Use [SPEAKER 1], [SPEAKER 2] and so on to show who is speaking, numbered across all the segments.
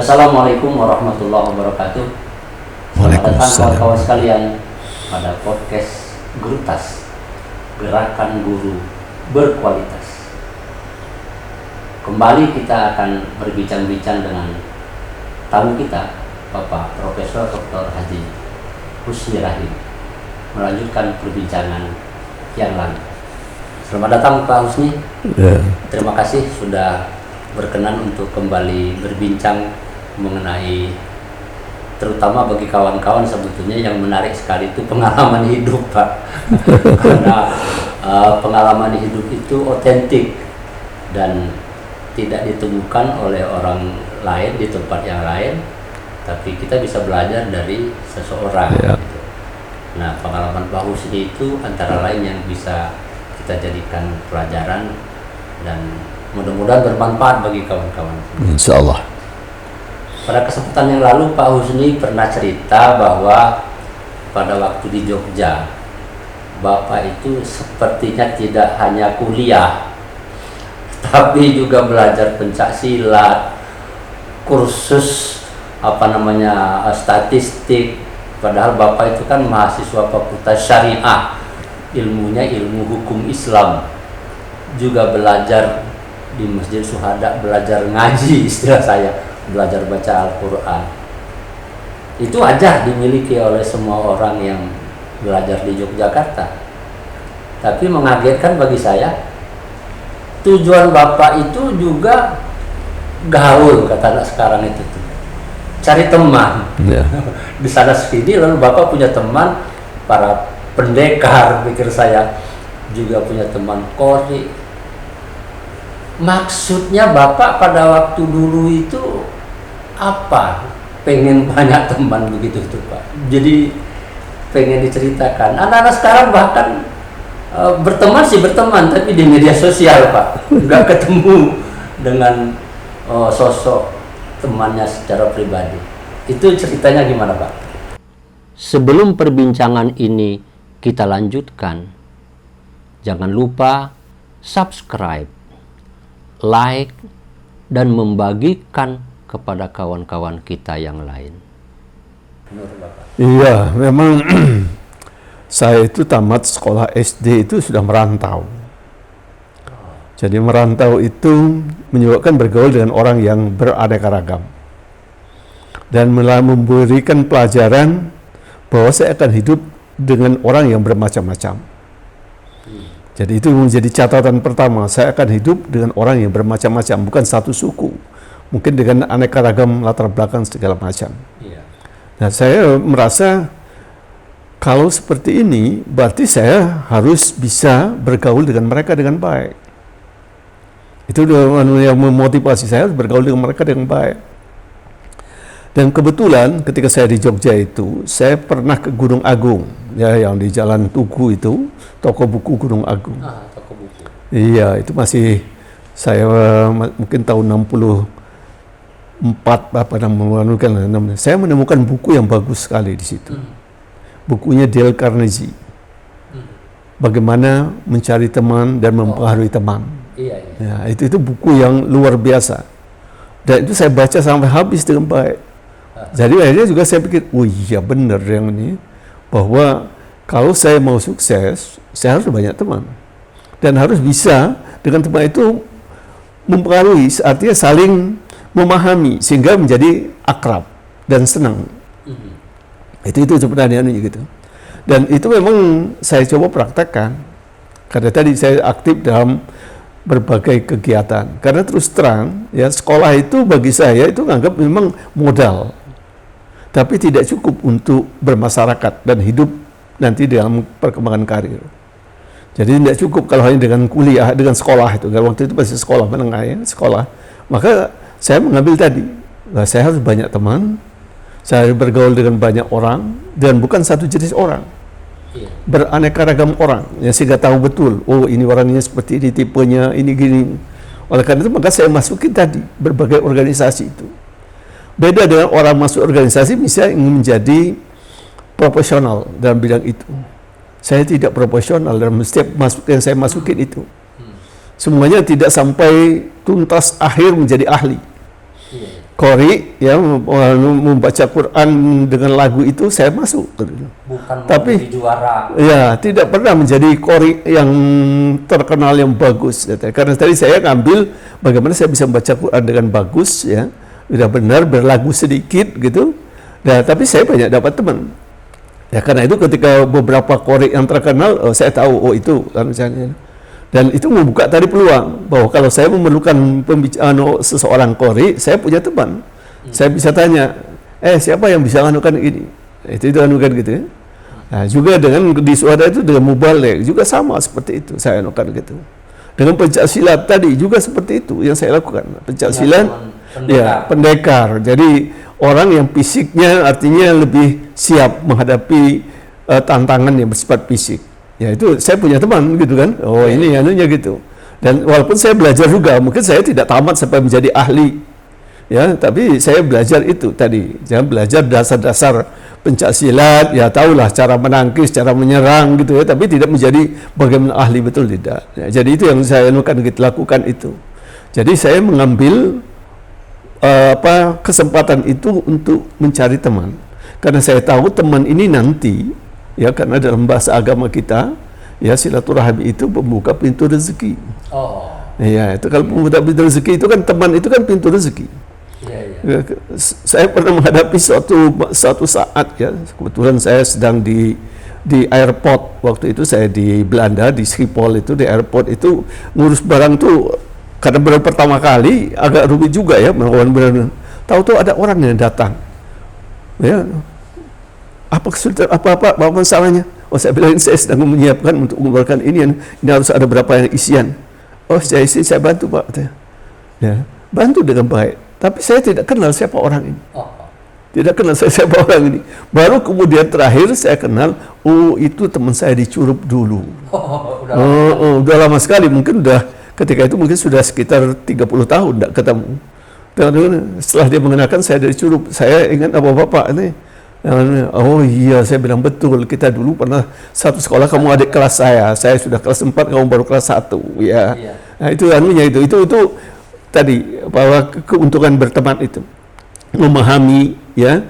[SPEAKER 1] Assalamualaikum warahmatullahi wabarakatuh. Selamat datang kawan-kawan sekalian pada podcast Grutas, Gerakan Guru Berkualitas. Kembali kita akan berbincang-bincang dengan tamu kita, Bapak Profesor Dr. Haji Husni Rahim, melanjutkan perbincangan yang lalu. Selamat datang Pak Husni. Terima kasih sudah berkenan untuk kembali berbincang mengenai, terutama bagi kawan-kawan sebetulnya yang menarik sekali itu pengalaman hidup Pak. Karena pengalaman hidup itu otentik dan tidak ditemukan oleh orang lain di tempat yang lain, tapi kita bisa belajar dari seseorang. Gitu. Nah, pengalaman Pak Husni itu antara lain yang bisa kita jadikan pelajaran dan mudah-mudahan bermanfaat bagi kawan-kawan.
[SPEAKER 2] Insya Allah.
[SPEAKER 1] Pada kesempatan yang lalu Pak Husni pernah cerita bahwa pada waktu di Jogja, Bapak itu sepertinya tidak hanya kuliah, tapi juga belajar pencak silat, kursus statistik. Padahal Bapak itu kan mahasiswa Fakultas Syariah, ilmunya ilmu hukum Islam, juga belajar di Masjid Syuhada, belajar ngaji, istilah saya, belajar baca Al-Quran. Itu wajar dimiliki oleh semua orang yang belajar di Yogyakarta. Tapi mengagetkan bagi saya, tujuan Bapak itu juga gaul, kata anak sekarang itu tuh. Cari teman. Di sana sini lalu Bapak punya teman para pendekar, pikir saya, juga punya teman kori. Maksudnya Bapak pada waktu dulu itu apa? Pengen banyak teman begitu tuh Pak. Jadi pengen diceritakan. Anak-anak sekarang bahkan berteman, tapi di media sosial Pak, nggak ketemu dengan sosok temannya secara pribadi. Itu ceritanya gimana Pak? Sebelum perbincangan ini kita lanjutkan, jangan lupa subscribe, like, dan membagikan kepada kawan-kawan kita yang lain.
[SPEAKER 2] Iya, memang saya itu tamat sekolah SD itu sudah merantau. Jadi merantau itu menyebabkan bergaul dengan orang yang beraneka ragam. Dan memberikan pelajaran bahwa saya akan hidup dengan orang yang bermacam-macam. Jadi itu menjadi catatan pertama, saya akan hidup dengan orang yang bermacam-macam, bukan satu suku. Mungkin dengan aneka ragam latar belakang segala macam. Nah, saya merasa kalau seperti ini, berarti saya harus bisa bergaul dengan mereka dengan baik. Itu yang memotivasi saya bergaul dengan mereka dengan baik. Dan kebetulan ketika saya di Jogja itu, saya pernah ke Gunung Agung, ya, yang di Jalan Tugu itu, toko buku Gunung Agung.
[SPEAKER 1] Toko buku.
[SPEAKER 2] Iya, itu masih saya mungkin tahun 64 saya menemukan buku yang bagus sekali di situ. Bukunya Dale Carnegie. Bagaimana mencari teman dan mempengaruhi teman.
[SPEAKER 1] Iya.
[SPEAKER 2] Ya, itu buku yang luar biasa. Dan itu saya baca sampai habis dengan baik. Jadi akhirnya juga saya pikir, oh iya benar yang ini, bahwa kalau saya mau sukses, saya harus banyak teman. Dan harus bisa dengan teman itu mempengaruhi, artinya saling memahami sehingga menjadi akrab dan senang. Itu sebenarnya gitu. Dan itu memang saya coba praktekkan. Karena tadi saya aktif dalam berbagai kegiatan. Karena terus terang, ya, sekolah itu bagi saya itu nganggap memang modal. Tapi tidak cukup untuk bermasyarakat dan hidup nanti dalam perkembangan karir. Jadi tidak cukup kalau hanya dengan kuliah, dengan sekolah itu. Waktu itu masih sekolah menengah, ya, sekolah. Maka saya mengambil tadi, saya harus banyak teman, saya bergaul dengan banyak orang, dan bukan satu jenis orang. Beraneka ragam orang, yang sehingga tahu betul, oh ini orangnya seperti ini, tipenya ini gini. Oleh karena itu maka saya masukin tadi berbagai organisasi itu. Beda dengan orang masuk organisasi misalnya ingin menjadi profesional dalam bidang itu. Saya tidak profesional dalam setiap yang saya masukin itu. Semuanya tidak sampai tuntas akhir menjadi ahli. Qori ya membaca Quran dengan lagu itu saya masuk.
[SPEAKER 1] Bukan
[SPEAKER 2] Tapi
[SPEAKER 1] menjadi juara.
[SPEAKER 2] ya tidak pernah menjadi qori yang terkenal yang bagus. Karena tadi saya ngambil bagaimana saya bisa membaca Quran dengan bagus ya, sudah benar berlagu sedikit gitu. Nah, tapi saya banyak dapat teman. Ya karena itu ketika beberapa qori yang terkenal, saya tahu itu kan misalnya. Dan itu membuka tadi peluang bahwa kalau saya memerlukan seseorang qori, saya punya teman. Saya bisa tanya, siapa yang bisa anukan ini? Itu anukan gitu ya. Nah, juga dengan di suara itu dengan mubaligh juga sama seperti itu saya anukan gitu. Dengan pencak silat tadi juga seperti itu yang saya lakukan. Pencak silat ya pendekar. Jadi orang yang fisiknya artinya lebih siap menghadapi tantangan yang bersifat fisik. Ya itu saya punya teman gitu kan. Oh ini anunya gitu. Dan walaupun saya belajar juga, mungkin saya tidak tamat sampai menjadi ahli. Ya, tapi saya belajar itu tadi. Jangan belajar dasar-dasar pencak silat, ya tahulah cara menangkis, cara menyerang gitu ya, tapi tidak menjadi bagaimana ahli betul tidak. Ya, jadi itu yang saya lakukan itu. Jadi saya mengambil kesempatan itu untuk mencari teman. Karena saya tahu teman ini nanti ya karena dalam bahasa agama kita ya silaturahmi itu membuka pintu rezeki.
[SPEAKER 1] Oh.
[SPEAKER 2] Ya, itu kalau membuka pintu rezeki itu kan teman itu kan pintu rezeki. Ya, saya pernah menghadapi suatu saat ya, kebetulan saya sedang di airport waktu itu, saya di Belanda di Schiphol itu, di airport itu ngurus barang tuh karena baru pertama kali agak rumit juga ya melawan barang. Tahu-tahu ada orang yang datang ya, apa kesulitan apa masalahnya? Oh saya bilang saya sedang menyiapkan untuk mengeluarkan ini harus ada berapa yang isian. Oh saya bantu Pak ya, bantu dengan baik. Tapi saya tidak kenal siapa orang ini. Tidak kenal siapa orang ini. Baru kemudian terakhir saya kenal, oh itu teman saya di Curup dulu. Udah lama sekali, mungkin udah ketika itu mungkin sudah sekitar 30 tahun tidak ketemu. Dan setelah dia mengenalkan saya dari Curup, saya ingat bapak ini. Oh iya, saya bilang betul, kita dulu pernah satu sekolah, kamu adik kelas saya sudah kelas 4, kamu baru kelas 1 ya. Nah itu anunya itu tadi bahwa keuntungan berteman itu memahami ya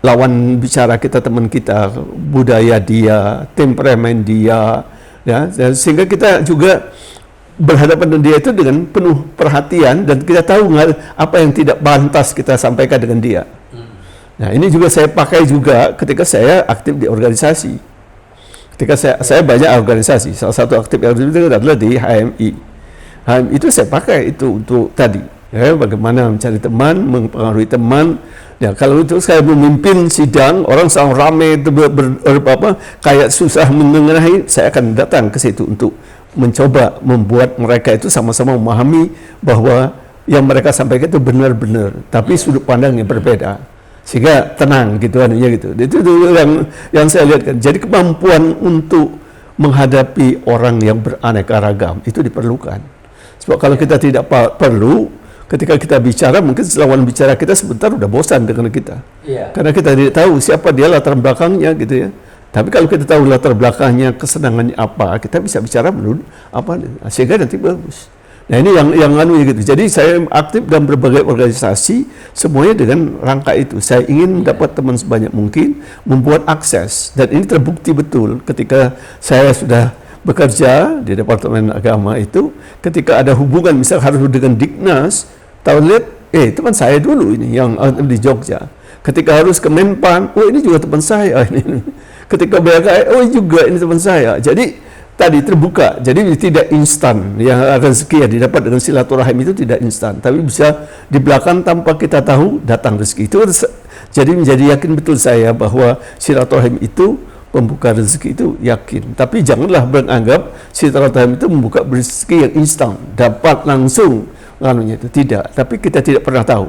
[SPEAKER 2] lawan bicara kita, teman kita, budaya dia, temperamen dia ya, sehingga kita juga berhadapan dengan dia itu dengan penuh perhatian dan kita tahu apa yang tidak pantas kita sampaikan dengan dia. Nah ini juga saya pakai juga ketika saya aktif di organisasi. Ketika saya banyak organisasi, salah satu aktif organisasi itu adalah di HMI. Itu saya pakai itu untuk tadi ya, bagaimana mencari teman, mempengaruhi teman. Ya kalau itu saya memimpin sidang, orang sangat ramai kayak susah menengahi, saya akan datang ke situ untuk mencoba membuat mereka itu sama-sama memahami bahwa yang mereka sampaikan itu benar-benar, tapi sudut pandang yang berbeda, sehingga tenang gitu anunya gitu. Itu yang saya lihat kan. Jadi kemampuan untuk menghadapi orang yang beraneka ragam itu diperlukan. Sebab kalau kita tidak perlu, ketika kita bicara, mungkin lawan bicara kita sebentar udah bosan dengan kita. Karena kita tidak tahu siapa dia, latar belakangnya gitu ya. Tapi kalau kita tahu latar belakangnya, kesenangannya apa, kita bisa bicara menurut apa, sehingga nanti bagus. Nah ini yang gitu. Jadi saya aktif dalam berbagai organisasi, semuanya dengan rangka itu. Saya ingin dapat teman sebanyak mungkin, membuat akses. Dan ini terbukti betul ketika saya sudah bekerja di Departemen Agama itu, ketika ada hubungan misal harus dengan Dignas, tahu lihat, teman saya dulu ini yang di Jogja. Ketika harus ke Menpan, oh ini juga teman saya. Ketika BKI, oh juga ini teman saya. Jadi tadi terbuka, jadi tidak instan. Yang rezeki yang didapat dengan silaturahim itu tidak instan, tapi bisa di belakang tanpa kita tahu datang rezeki itu. Jadi menjadi yakin betul saya bahwa silaturahim itu pembuka rezeki itu yakin. Tapi janganlah beranggap silaturahim itu membuka rezeki yang instan, dapat langsung nganunya itu tidak. Tapi kita tidak pernah tahu.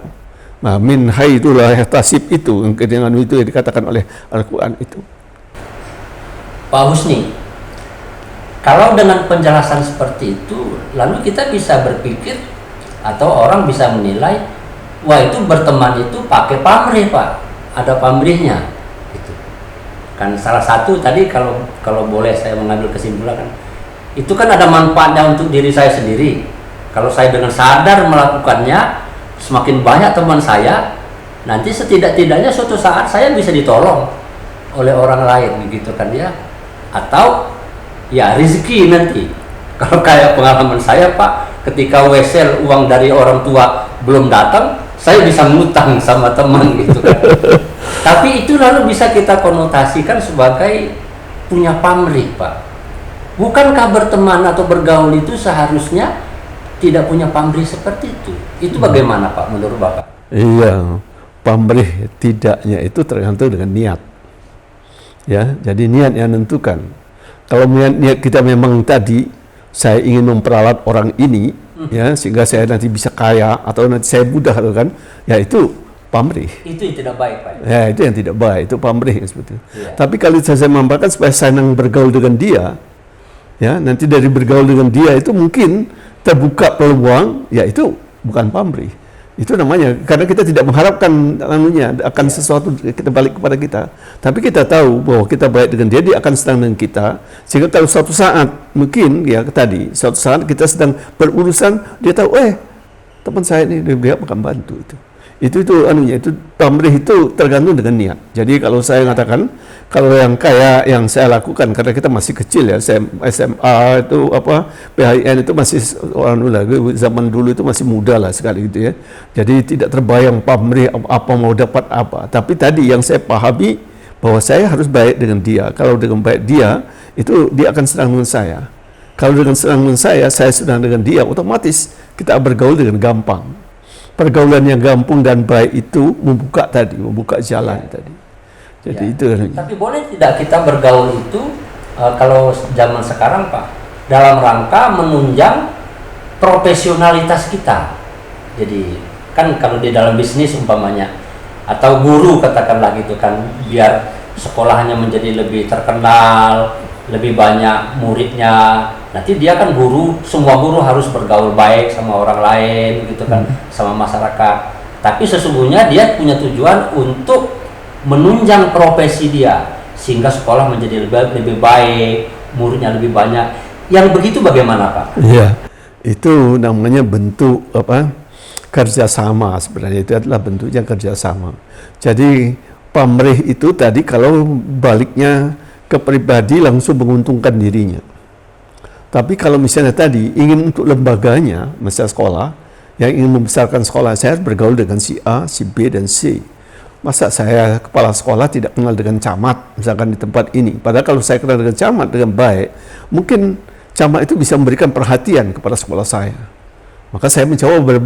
[SPEAKER 2] Nah, min haitsulah yahtasib itu dengan itu yang dikatakan oleh Al-Qur'an itu.
[SPEAKER 1] Pak Husni, kalau dengan penjelasan seperti itu, lalu kita bisa berpikir atau orang bisa menilai, wah itu berteman itu pakai pamrih Pak, ada pamrihnya. Gitu. Kan salah satu tadi kalau boleh saya mengambil kesimpulan kan, itu kan ada manfaatnya untuk diri saya sendiri. Kalau saya dengan sadar melakukannya, semakin banyak teman saya, nanti setidak-tidaknya suatu saat saya bisa ditolong oleh orang lain gitu kan ya. Atau ya rezeki nanti. Kalau kayak pengalaman saya Pak, ketika wesel uang dari orang tua belum datang, saya bisa ngutang sama teman gitu kan. Tapi itu lalu bisa kita konotasikan sebagai punya pamrih Pak. Bukankah berteman atau bergaul itu seharusnya tidak punya pamrih seperti itu? Itu bagaimana Pak menurut Bapak?
[SPEAKER 2] Iya, pamrih tidaknya itu tergantung dengan niat. Ya, jadi niat yang menentukan. Kalau niat kita memang tadi saya ingin memperalat orang ini, ya sehingga saya nanti bisa kaya atau nanti saya mudah kan, ya itu pamrih.
[SPEAKER 1] Itu yang tidak baik Pak.
[SPEAKER 2] Ya itu yang tidak baik, itu pamrih seperti itu.
[SPEAKER 1] Iya.
[SPEAKER 2] Tapi kalau saya mampakkan supaya senang bergaul dengan dia, ya nanti dari bergaul dengan dia itu mungkin terbuka peluang, ya itu bukan pamrih. Itu namanya karena kita tidak mengharapkan akan sesuatu kita balik kepada kita, tapi kita tahu bahwa kita baik dengan dia, dia akan senang dengan kita, sehingga kalau suatu saat mungkin ya tadi suatu saat kita sedang berurusan, dia tahu teman saya ini dia akan bantu itu pamrih itu tergantung dengan niat. Jadi kalau saya mengatakan kalau yang kayak yang saya lakukan karena kita masih kecil ya, SMA itu PHIN itu masih zaman dulu itu masih muda lah sekali gitu ya. Jadi tidak terbayang pamrih apa mau dapat apa. Tapi tadi yang saya pahami bahwa saya harus baik dengan dia. Kalau dengan baik dia, itu dia akan senang dengan saya. Kalau dengan senang dengan saya senang dengan dia, otomatis kita bergaul dengan gampang. Pergaulan yang gampang dan baik itu membuka jalan tadi. Jadi itu.
[SPEAKER 1] Tapi boleh tidak kita bergaul itu kalau zaman sekarang Pak, dalam rangka menunjang profesionalitas kita. Jadi kan kalau di dalam bisnis umpamanya atau guru katakanlah gitu kan, biar sekolahnya menjadi lebih terkenal, lebih banyak muridnya. Nanti dia kan guru, semua guru harus bergaul baik sama orang lain gitu kan, sama masyarakat. Tapi sesungguhnya dia punya tujuan untuk menunjang profesi dia sehingga sekolah menjadi lebih baik, muridnya lebih banyak. Yang begitu bagaimana Pak?
[SPEAKER 2] Iya, itu namanya bentuk kerjasama sebenarnya, itu adalah bentuknya kerjasama. Jadi pamrih itu tadi kalau baliknya ke pribadi langsung menguntungkan dirinya. Tapi kalau misalnya tadi ingin untuk lembaganya, misalnya sekolah, yang ingin membesarkan sekolah, saya harus bergaul dengan si A, si B, dan C. Masa saya kepala sekolah tidak kenal dengan camat, misalkan di tempat ini. Padahal kalau saya kenal dengan camat dengan baik, mungkin camat itu bisa memberikan perhatian kepada sekolah saya. Maka saya mencoba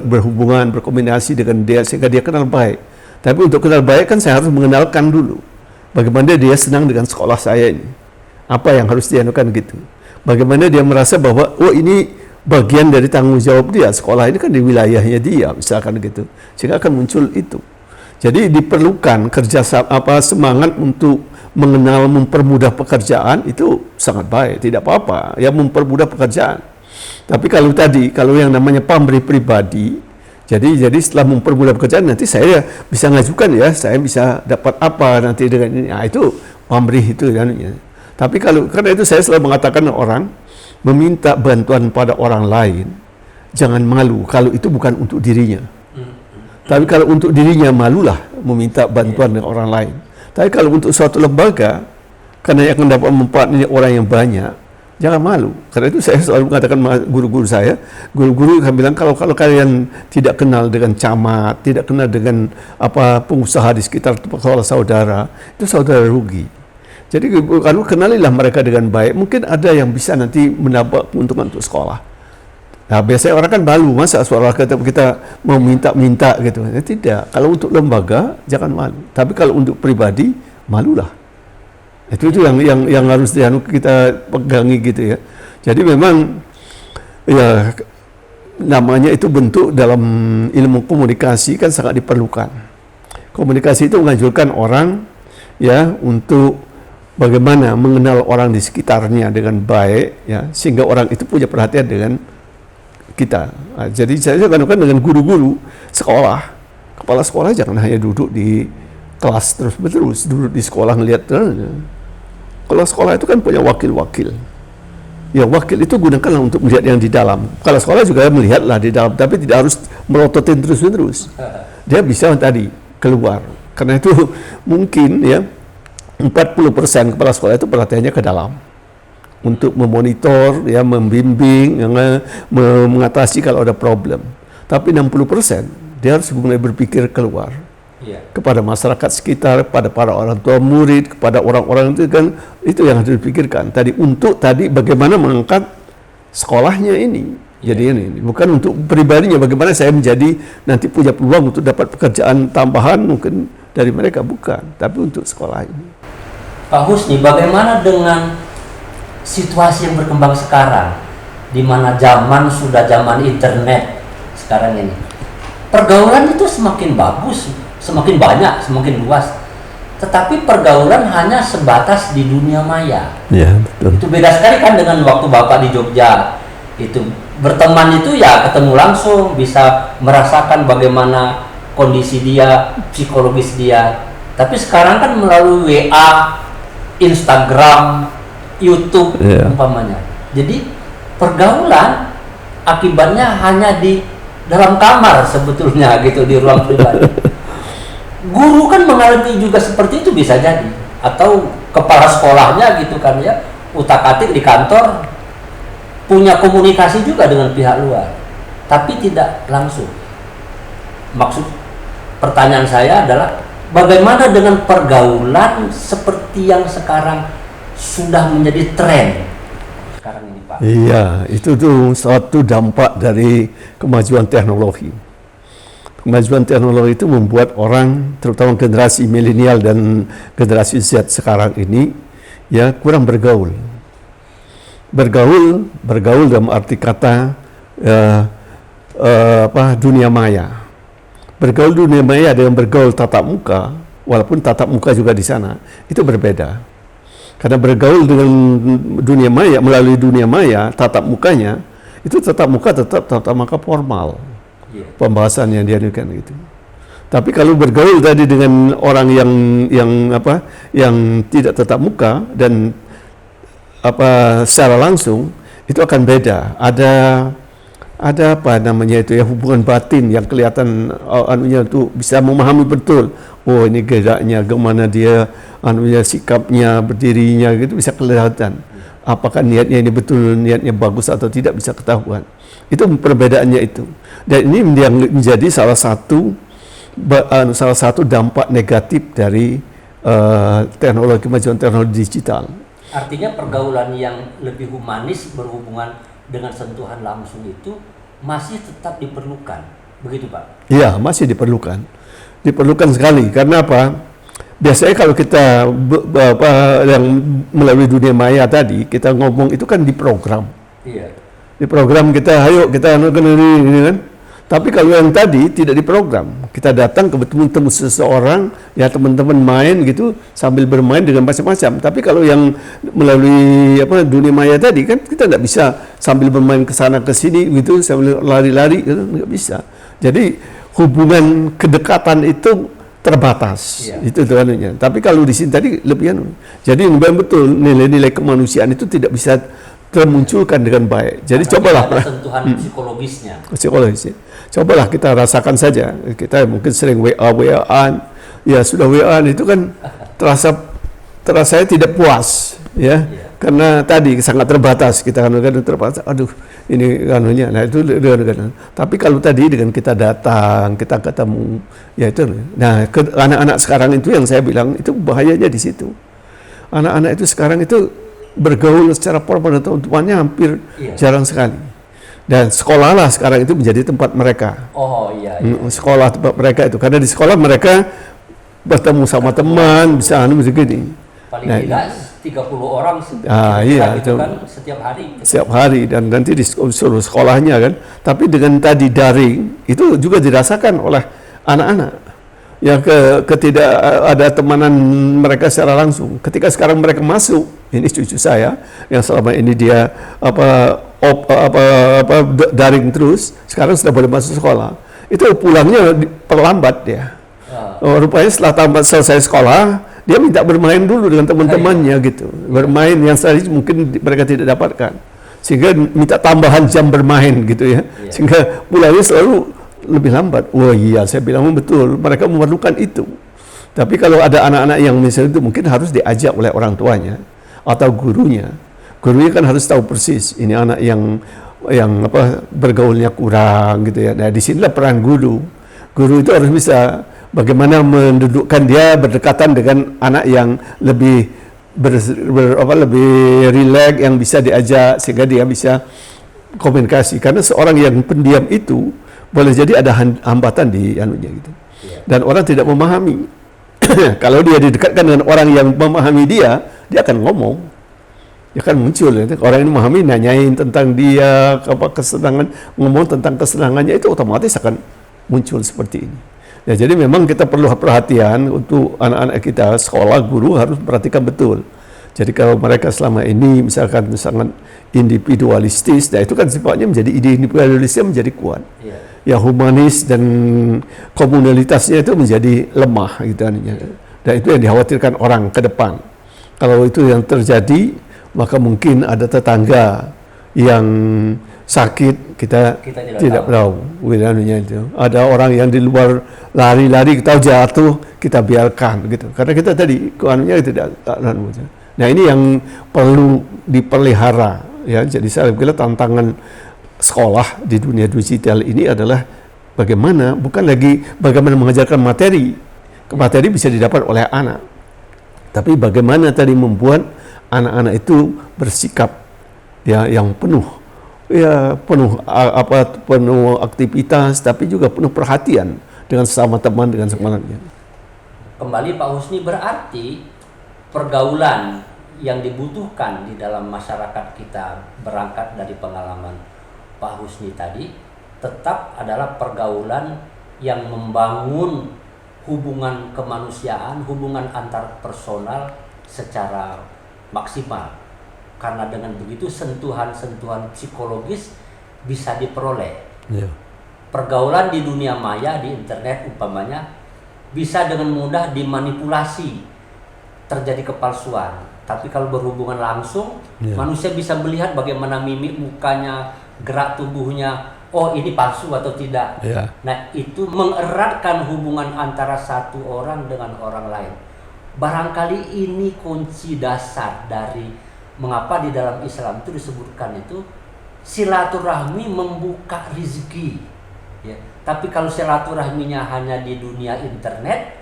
[SPEAKER 2] berhubungan, berkomunikasi dengan dia sehingga dia kenal baik. Tapi untuk kenal baik kan saya harus mengenalkan dulu bagaimana dia senang dengan sekolah saya ini. Apa yang harus dia lakukan gitu. Bagaimana dia merasa bahwa ini bagian dari tanggung jawab dia, sekolah ini kan di wilayahnya dia, misalkan gitu. Sehingga akan muncul itu. Jadi diperlukan semangat untuk mengenal, mempermudah pekerjaan itu sangat baik, tidak apa-apa, ya mempermudah pekerjaan. Tapi kalau yang namanya pamrih pribadi, jadi setelah mempermudah pekerjaan nanti saya bisa ngajukan ya, saya bisa dapat apa nanti dengan ini. Nah, itu pamrih itu ya. Tapi karena itu saya selalu mengatakan orang meminta bantuan pada orang lain jangan malu kalau itu bukan untuk dirinya. Tapi kalau untuk dirinya malulah meminta bantuan dengan orang lain. Tapi kalau untuk suatu lembaga karena yang akan dapat manfaatnya orang yang banyak, jangan malu. Karena itu saya selalu mengatakan guru-guru saya, guru-guru akan bilang kalau kalian tidak kenal dengan camat, tidak kenal dengan pengusaha di sekitar sekolah saudara, itu saudara rugi. Jadi kalau kenalilah mereka dengan baik, mungkin ada yang bisa nanti mendapat keuntungan untuk sekolah. Nah, biasanya orang kan malu, masa suara kita mau minta-minta gitu. Ya, tidak. Kalau untuk lembaga jangan malu. Tapi kalau untuk pribadi malulah. Itu yang harus kita pegangi gitu ya. Jadi memang ya namanya itu bentuk dalam ilmu komunikasi kan sangat diperlukan. Komunikasi itu menganjurkan orang ya untuk bagaimana mengenal orang di sekitarnya dengan baik ya, sehingga orang itu punya perhatian dengan kita. Nah, jadi saya lakukan dengan guru-guru sekolah, kepala sekolah jangan hanya duduk di kelas terus duduk di sekolah ngelihat. Kalau sekolah itu kan punya wakil-wakil Ya wakil itu gunakanlah untuk melihat yang di dalam. Kepala sekolah juga melihatlah di dalam, tapi tidak harus melototin terus-menerus. Dia bisa tadi keluar. Karena itu mungkin ya 40% kepala sekolah itu perhatiannya ke dalam untuk memonitor, ya membimbing, mengatasi kalau ada problem. Tapi 60% dia harus mulai berpikir keluar. Kepada masyarakat sekitar, kepada para orang tua murid, kepada orang-orang itu kan, itu yang harus dipikirkan tadi, untuk tadi bagaimana mengangkat sekolahnya ini. Jadi ini bukan untuk pribadinya, bagaimana saya menjadi nanti punya peluang untuk dapat pekerjaan tambahan mungkin dari mereka, bukan, tapi untuk sekolah ini.
[SPEAKER 1] Pak Husni, bagaimana dengan situasi yang berkembang sekarang, di mana sudah zaman internet sekarang ini? Pergaulan itu semakin bagus, semakin banyak, semakin luas. Tetapi pergaulan hanya sebatas di dunia maya.
[SPEAKER 2] Ya, betul.
[SPEAKER 1] Itu beda sekali kan dengan waktu Bapak di Jogja. Itu berteman itu ya ketemu langsung, bisa merasakan bagaimana kondisi dia, psikologis dia. Tapi sekarang kan melalui WA, Instagram, YouTube umpamanya. Jadi pergaulan akibatnya hanya di dalam kamar sebetulnya gitu, di ruang pribadi. Guru kan mengalami juga seperti itu bisa jadi, atau kepala sekolahnya gitu kan ya, utak-atik di kantor punya komunikasi juga dengan pihak luar, tapi tidak langsung. Maksud pertanyaan saya adalah bagaimana dengan pergaulan seperti yang sekarang sudah menjadi tren sekarang ini, Pak?
[SPEAKER 2] Iya, itu tuh suatu dampak dari kemajuan teknologi. Kemajuan teknologi itu membuat orang, terutama generasi milenial dan generasi Z sekarang ini, ya kurang bergaul. Bergaul dalam arti kata dunia maya. Bergaul dunia maya dengan bergaul tatap muka, walaupun tatap muka juga di sana, itu berbeda. Karena bergaul dengan dunia maya, melalui dunia maya, tatap mukanya, itu tatap muka tetap tatap muka formal. Pembahasan yang diadukan itu. Tapi kalau bergaul tadi dengan orang yang tidak tatap muka dan secara langsung, itu akan beda. Ada apa namanya itu ya, hubungan batin yang kelihatan anunya itu bisa memahami betul. Oh, ini geraknya, kemana dia, sikapnya, berdirinya gitu bisa kelihatan. Apakah niatnya ini betul, niatnya bagus atau tidak bisa ketahuan. Itu perbedaannya itu. Dan ini yang menjadi salah satu dampak negatif dari kemajuan teknologi digital.
[SPEAKER 1] Artinya pergaulan yang lebih humanis berhubungan dengan sentuhan langsung itu masih tetap diperlukan, begitu Pak? Iya,
[SPEAKER 2] masih diperlukan. Diperlukan sekali. Karena apa? Biasanya kalau kita yang melalui dunia maya tadi, kita ngomong itu kan di program.
[SPEAKER 1] Iya.
[SPEAKER 2] Di program kita, ayo kita ini kan. Tapi kalau yang tadi tidak diprogram, kita datang kebetulan temu seseorang, ya teman-teman main gitu sambil bermain dengan macam-macam. Tapi kalau yang melalui dunia maya tadi kan kita nggak bisa sambil bermain ke sana ke sini gitu sambil lari-lari, gitu, nggak bisa. Jadi hubungan kedekatan itu terbatas, itu anunya. Tapi kalau di sini tadi lebih jadi memang betul nilai-nilai kemanusiaan itu tidak bisa termunculkan dengan baik. Jadi cobalah
[SPEAKER 1] sentuhan psikologisnya.
[SPEAKER 2] Cobalah kita rasakan saja. Kita mungkin sering WA-an, ya sudah WA itu kan terasa tidak puas, ya. Karena tadi sangat terbatas, kita kan terbatas. Aduh, ini anunya. Nah itu dengan. Tapi kalau tadi dengan kita datang, kita ketemu, ya itu. Nah, anak-anak sekarang itu yang saya bilang itu bahayanya di situ. Anak-anak itu sekarang itu bergaul secara formal dengan teman-temannya hampir jarang sekali. Dan sekolahlah sekarang itu menjadi tempat mereka.
[SPEAKER 1] Oh iya.
[SPEAKER 2] Sekolah tempat mereka itu, karena di sekolah mereka bertemu sama teman, bisa begini.
[SPEAKER 1] Paling tidak 30 orang
[SPEAKER 2] itu
[SPEAKER 1] kan setiap hari.
[SPEAKER 2] Setiap hari, dan nanti di seluruh sekolahnya kan. Tapi dengan tadi daring itu juga dirasakan oleh anak-anak. Yang ketidak ada temanan mereka secara langsung. Ketika sekarang mereka masuk, ini cucu saya yang selama ini dia daring terus, sekarang sudah boleh masuk sekolah. Itu pulangnya perlambat dia. Rupanya setelah selesai sekolah, dia minta bermain dulu dengan teman-temannya gitu. Bermain yang tadi mungkin mereka tidak dapatkan. sehingga minta tambahan jam bermain gitu ya, sehingga pulangnya selalu lebih lambat. Wah iya, saya bilang betul, mereka memerlukan itu. Tapi kalau ada anak-anak yang misalnya itu mungkin harus diajak oleh orang tuanya atau gurunya. Gurunya kan harus tahu persis ini anak yang bergaulnya kurang gitu ya. Nah, di sinilah peran guru. Guru itu harus bisa bagaimana mendudukkan dia berdekatan dengan anak yang lebih lebih rileks, yang bisa diajak sehingga dia bisa komunikasi. Karena seorang yang pendiam itu boleh jadi ada hambatan di anunya gitu. Dan orang tidak memahami. Kalau dia didekatkan dengan orang yang memahami dia akan ngomong. Ya kan muncul ya. Orang yang memahami nanyain tentang dia, kesenangan, ngomong tentang kesenangannya, itu otomatis akan muncul seperti ini. Ya, jadi memang kita perlu perhatian untuk anak-anak kita, sekolah, guru harus perhatikan betul. Jadi kalau mereka selama ini misalkan sangat individualistis, nah itu kan sifatnya menjadi individualisnya menjadi kuat. Ya humanis dan komunalitasnya itu menjadi lemah gitu. Dan itu yang dikhawatirkan orang ke depan. Kalau itu yang terjadi, maka mungkin ada tetangga yang sakit, kita tidak tahu. Itu. Ada orang yang di luar lari-lari, kita jatuh, kita biarkan gitu. Karena kita tadi keanunya tidak. Nah ini yang perlu dipelihara ya. Jadi saya kira tantangan sekolah di dunia digital ini adalah bukan lagi bagaimana mengajarkan materi. Materi bisa didapat oleh anak. Tapi bagaimana tadi membuat anak-anak itu bersikap ya yang penuh aktivitas, tapi juga penuh perhatian dengan sesama teman, dengan semangatnya.
[SPEAKER 1] Kembali Pak Husni, berarti pergaulan yang dibutuhkan di dalam masyarakat kita berangkat dari pengalaman Pak Husni tadi tetap adalah pergaulan yang membangun hubungan kemanusiaan, hubungan antar personal secara maksimal. Karena dengan begitu sentuhan-sentuhan psikologis bisa diperoleh. Pergaulan di dunia maya, di internet umpamanya, bisa dengan mudah dimanipulasi, terjadi kepalsuan. Tapi kalau berhubungan langsung, manusia bisa melihat bagaimana mimik mukanya, gerak tubuhnya, oh ini palsu atau tidak. Nah itu mengeratkan hubungan antara satu orang dengan orang lain. Barangkali ini kunci dasar dari mengapa di dalam Islam itu disebutkan itu silaturahmi membuka rezeki. Ya. Tapi kalau silaturahminya hanya di dunia internet,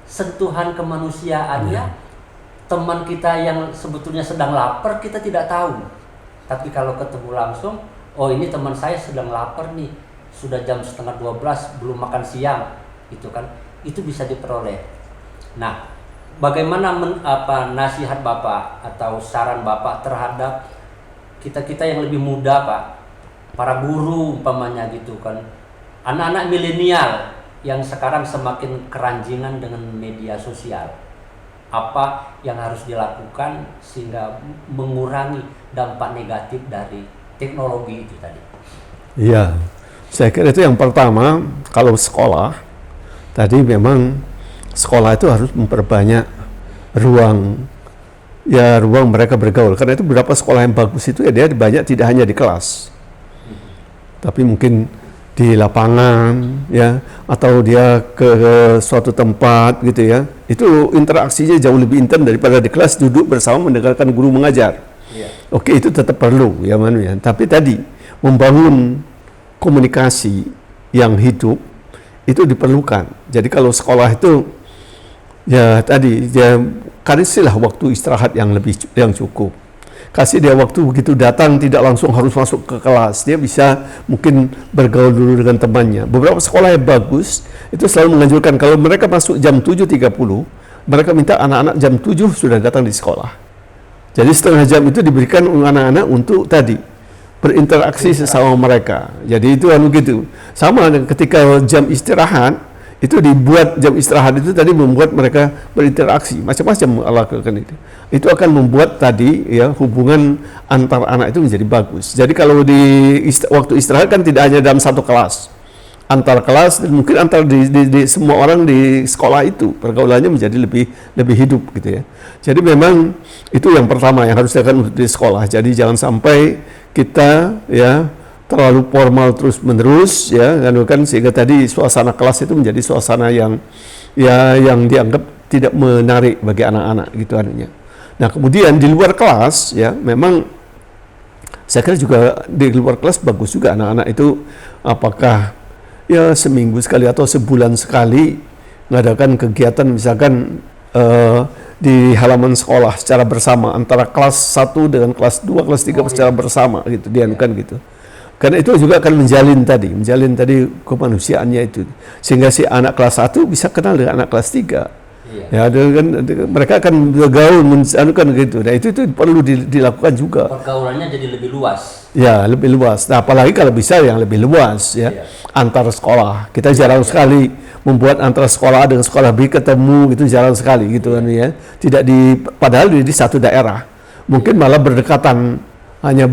[SPEAKER 1] sentuhan kemanusiaannya, teman kita yang sebetulnya sedang lapar kita tidak tahu. Tapi kalau ketemu langsung, oh ini teman saya sedang lapar nih, sudah jam 11:30 belum makan siang, itu kan, itu bisa diperoleh. Nah, bagaimana nasihat Bapak atau saran Bapak terhadap kita-kita yang lebih muda, Pak, para guru umpamanya gitu kan, anak-anak milenial yang sekarang semakin keranjingan dengan media sosial. Apa yang harus dilakukan sehingga mengurangi dampak negatif dari teknologi itu tadi?
[SPEAKER 2] Iya, saya kira itu yang pertama. Kalau sekolah, tadi memang sekolah itu harus memperbanyak ruang mereka bergaul. Karena itu beberapa sekolah yang bagus itu ya dia banyak tidak hanya di kelas, tapi mungkin di lapangan ya, atau dia ke suatu tempat gitu ya. Itu interaksinya jauh lebih intens daripada di kelas duduk bersama mendengarkan guru mengajar. Oke, itu tetap perlu ya manusia. Tapi tadi membangun komunikasi yang hidup itu diperlukan. Jadi kalau sekolah itu ya tadi dia kasihlah waktu istirahat yang cukup. Kasih dia waktu begitu datang tidak langsung harus masuk ke kelas. Dia bisa mungkin bergaul dulu dengan temannya. Beberapa sekolah yang bagus itu selalu menganjurkan kalau mereka masuk jam 7.30, mereka minta anak-anak jam 7 sudah datang di sekolah. Jadi setengah jam itu diberikan anak-anak untuk tadi berinteraksi sesama mereka. Jadi itu gitu. Sama ketika jam istirahat itu dibuat jam istirahat itu tadi membuat mereka berinteraksi macam-macam lakukan itu. Itu akan membuat tadi ya hubungan antar anak itu menjadi bagus. Jadi kalau di waktu istirahat kan tidak hanya dalam satu kelas. antar kelas dan mungkin antar di semua orang di sekolah itu pergaulannya menjadi lebih hidup gitu ya. Jadi memang itu yang pertama yang harus dilakukan di sekolah. Jadi jangan sampai kita ya terlalu formal terus menerus ya kan sehingga tadi suasana kelas itu menjadi suasana yang dianggap tidak menarik bagi anak-anak gitu anunya. Nah kemudian di luar kelas ya memang saya kira juga di luar kelas bagus juga anak-anak itu apakah ya seminggu sekali atau sebulan sekali mengadakan kegiatan misalkan di halaman sekolah secara bersama antara kelas 1 dengan kelas 2, kelas 3 secara bersama gitu dianukan gitu. Karena itu juga akan menjalin tadi kemanusiaannya itu sehingga si anak kelas 1 bisa kenal dengan anak kelas 3. Ya, mereka akan bergaul menanukan gitu. Nah itu perlu dilakukan juga.
[SPEAKER 1] Pergaulannya jadi lebih luas.
[SPEAKER 2] Ya, lebih luas. Nah, apalagi kalau bisa yang lebih luas ya. Antar sekolah. Kita jarang sekali membuat antara sekolah A dengan sekolah B ketemu gitu jarang sekali gitu kan ya. Tidak padahal di satu daerah. Mungkin malah berdekatan hanya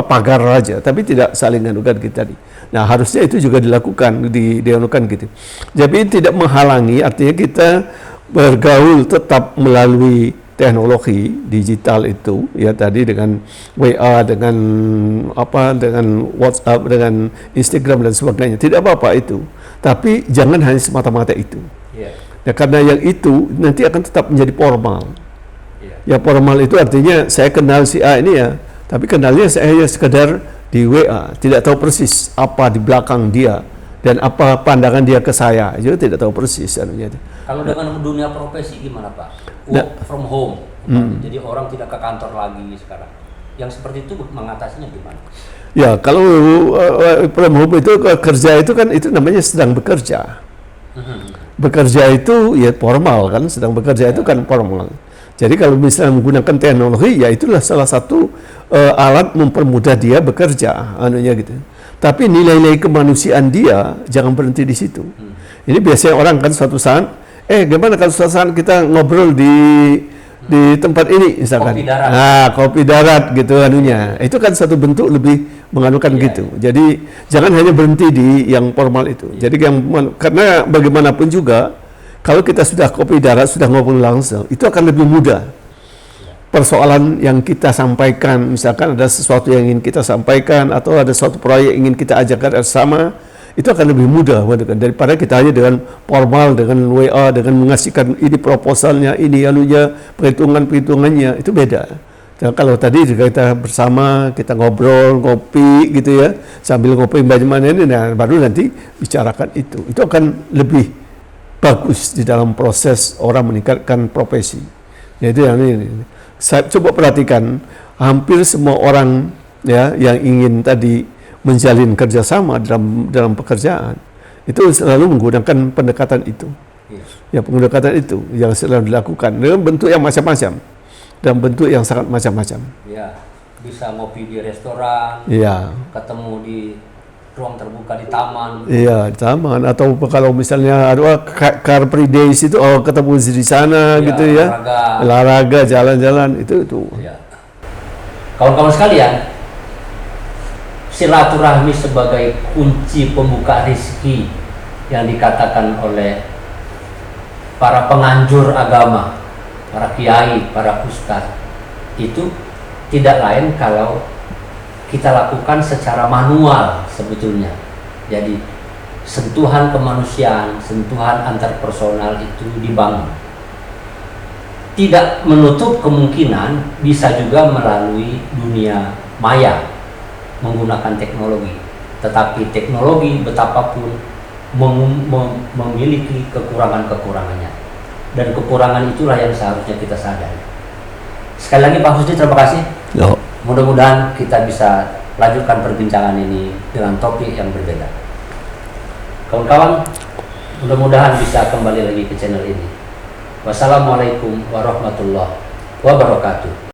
[SPEAKER 2] pagar aja tapi tidak saling anukan kita tadi. Nah, harusnya itu juga dilakukan dianukan gitu. Jadi tidak menghalangi artinya kita bergaul tetap melalui teknologi digital itu ya tadi dengan WA dengan WhatsApp dengan Instagram dan sebagainya tidak apa-apa itu tapi jangan hanya semata-mata itu ya karena yang itu nanti akan tetap menjadi formal ya formal itu artinya saya kenal si A ini ya tapi kenalnya saya hanya sekedar di WA tidak tahu persis apa di belakang dia dan apa pandangan dia ke saya juga tidak tahu persis anunya.
[SPEAKER 1] Kalau dengan dunia profesi gimana Pak? Work from home, jadi orang tidak ke kantor lagi sekarang. Yang seperti itu mengatasinya gimana?
[SPEAKER 2] Ya kalau from home itu kerja itu kan itu namanya sedang bekerja. Bekerja itu ya formal kan, sedang bekerja itu kan formal. Jadi kalau misalnya menggunakan teknologi ya itulah salah satu alat mempermudah dia bekerja anunya gitu. Tapi nilai-nilai kemanusiaan dia jangan berhenti di situ. Ini biasanya orang kan suatu saat, gimana kalau suatu saat kita ngobrol di tempat ini misalkan.
[SPEAKER 1] Kopi darat.
[SPEAKER 2] Nah, kopi darat gitu anunya. Itu kan satu bentuk lebih menganukan gitu. Jadi jangan hanya berhenti di yang formal itu. Jadi karena bagaimanapun juga kalau kita sudah kopi darat, sudah ngobrol langsung, itu akan lebih mudah. Persoalan yang kita sampaikan, misalkan ada sesuatu yang ingin kita sampaikan atau ada suatu proyek ingin kita ajarkan bersama, itu akan lebih mudah daripada kita hanya dengan formal, dengan WA, dengan mengasihkan ini proposalnya, ini anunya, perhitungannya, itu beda. Dan kalau tadi juga kita bersama, kita ngobrol, ngopi gitu ya, sambil ngopi bagaimana ini, nah, baru nanti bicarakan itu akan lebih bagus di dalam proses orang meningkatkan profesi. Yaitu yang ini. Saya coba perhatikan hampir semua orang ya yang ingin tadi menjalin kerjasama dalam pekerjaan itu selalu menggunakan pendekatan itu. Ya pendekatan itu yang selalu dilakukan dengan bentuk yang macam-macam dan bentuk yang sangat macam-macam.
[SPEAKER 1] Ya, bisa ngopi di restoran.
[SPEAKER 2] Ya.
[SPEAKER 1] Ketemu di ruang terbuka di taman.
[SPEAKER 2] Iya, di taman atau kalau misalnya ada car free days itu ketemu di sana gitu ya. Olahraga, jalan-jalan itu.
[SPEAKER 1] Ya. Kawan-kawan sekalian, silaturahmi sebagai kunci pembuka rezeki yang dikatakan oleh para penganjur agama, para kiai, para ustadz itu tidak lain kalau kita lakukan secara manual sebetulnya. Jadi sentuhan kemanusiaan, sentuhan antar personal itu dibangun. Tidak menutup kemungkinan bisa juga melalui dunia maya menggunakan teknologi. Tetapi teknologi betapapun memiliki kekurangan-kekurangannya. Dan kekurangan itulah yang seharusnya kita sadari. Sekali lagi Pak Husni, terima kasih.
[SPEAKER 2] Yo.
[SPEAKER 1] Mudah-mudahan kita bisa lanjutkan perbincangan ini dengan topik yang berbeda. Kawan-kawan, mudah-mudahan bisa kembali lagi ke channel ini. Wassalamualaikum warahmatullahi wabarakatuh.